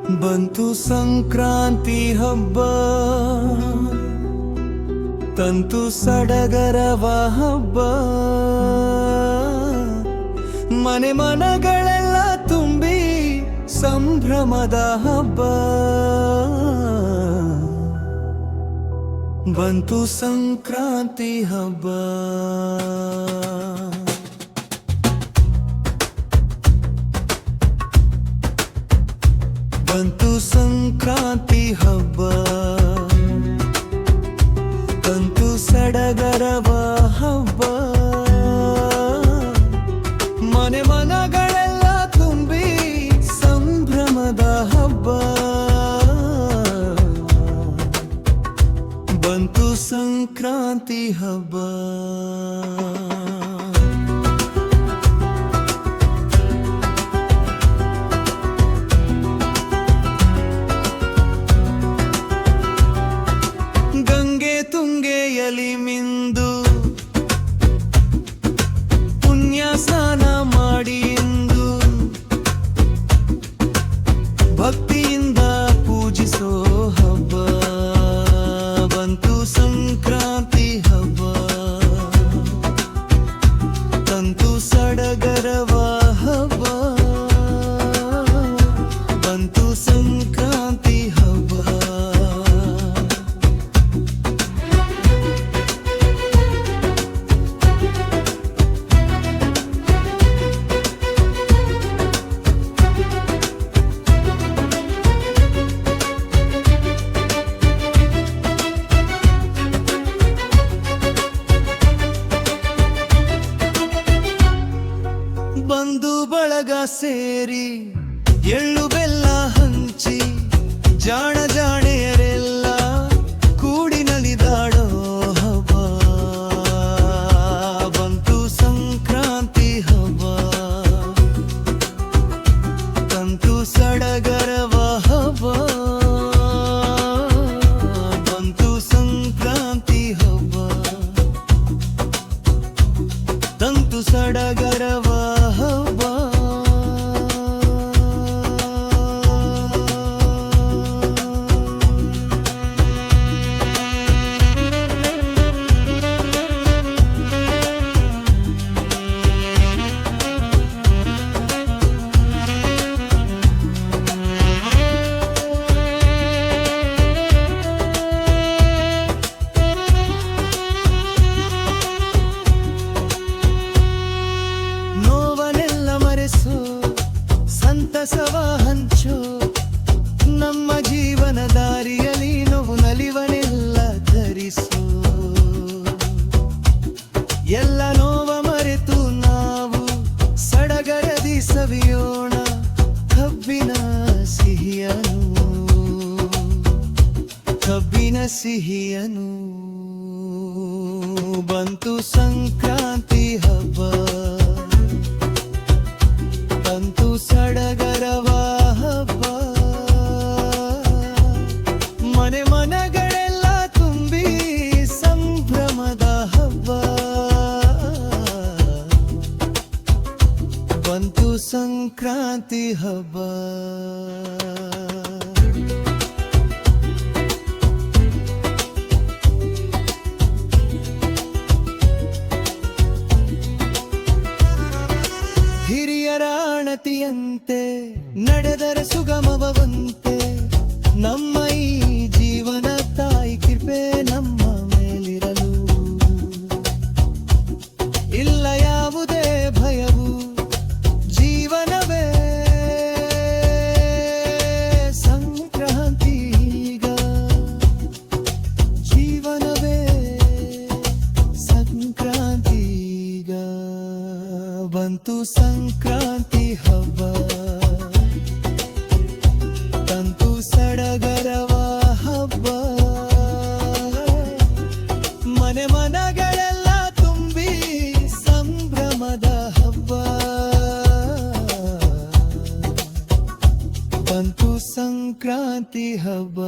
ಬಂತು ಸಂಕ್ರಾಂತಿ ಹಬ್ಬ, ತಂತು ಸಡಗರವ ಹಬ್ಬ. ಮನೆ ಮನಗಳೆಲ್ಲ ತುಂಬಿ ಸಂಭ್ರಮದ ಹಬ್ಬ. ಬಂತು ಸಂಕ್ರಾಂತಿ ಹಬ್ಬ. ಬಂತು ಸಂಕ್ರಾಂತಿ ಹಬ್ಬ, ತಂತು ಸಡಗರವ ಹಬ್ಬ. ಮನೆ ಮನಗಳೆಲ್ಲ ತುಂಬಿ ಸಂಭ್ರಮದ ಹಬ್ಬ. ಬಂತು ಸಂಕ್ರಾಂತಿ ಹಬ್ಬ. ತುಂಗೆಯಲಿ ಮಿಂದು ಪುಣ್ಯ ಸ್ನಾನ ಮಾಡಿ ಇಂದು ಭಕ್ತಿಯಿಂದ ಪೂಜಿಸೋ ಹಬ್ಬ. ಬಂತು ಸಂಕ್ರಾಂತಿ ಹಬ್ಬ, ತಂತು ಸಡಗರವ ಹಬ್ಬ. ಬಂತು ಸಂಕ್ರಾಂತಿ ಹಬ್ಬ. ಬಂಧು ಬಳಗ ಸೇರಿ ಎಳ್ಳು ಬೆಲ್ಲ ಹಂಚಿ ಜಾಣ ಜಾಣೆಯರೆಲ್ಲ ಕೂಡಿ ನಲಿದಾಡೋ ಹಬ್ಬ. ಬಂತು ಸಂಕ್ರಾಂತಿ ಹಬ್ಬ, ತಂತು ಸಡಗರವ ಹಬ್ಬ. ಬಂತು ಸಂಕ್ರಾಂತಿ ಹಬ್ಬ, ತಂತು ಸಡಗರವ ಹಬ್ಬ. ಸಂತಸವ ಹಂಚೋ ನಮ್ಮ ಜೀವನ ದಾರಿಯಲ್ಲಿ ನೋವು ನಲಿವನೆಲ್ಲ ಧರಿಸೋ. ಎಲ್ಲ ನೋವ ಮರೆತು ನಾವು ಸಡಗರದಿ ಸವಿಯೋಣ ಕಬ್ಬಿನ ಸಿಹಿಯನು, ಕಬ್ಬಿನ ಸಿಹಿಯನು. ಬಂತು ಸಂಕ್ರಾಂತಿ ಹಬ್ಬ, ತಂತು ಸಡಗರವ ಹಬ್ಬ. ಮನೆ ಮನಗಳೆಲ್ಲ ತುಂಬಿ ಸಂಭ್ರಮದ ಹಬ್ಬ. ಬಂತು ಸಂಕ್ರಾಂತಿ ಹಬ್ಬ. ಹಿರಿಯರ ಅಣತಿಯಂತೆ ನಡೆದರೆ ಸುಗಮವಂತೆ ನಮ್ಮ ಈ ಜೀವನ ತಾಯಿ ಕೃಪೆ ನಮ್ಮ ಮೇಲಿರಲು. ಇಲ್ಲ ಯಾವುದೇ ಭಯವು ಜೀವನವೇ ಸಂಕ್ರಾಂತಿ ಈಗ, ಜೀವನವೇ ಸಂಕ್ರಾಂತಿ ಈಗ. ಬಂತು ಸಂಕ್ರಾಂತಿ ಹಬ್ಬ, ತಂತು ಸಡಗರವ ಹಬ್ಬ. ಮನೆ ಮನಗಳೆಲ್ಲ ತುಂಬಿ ಸಂಭ್ರಮದ ಹಬ್ಬ. ಬಂತು ಸಂಕ್ರಾಂತಿ ಹಬ್ಬ.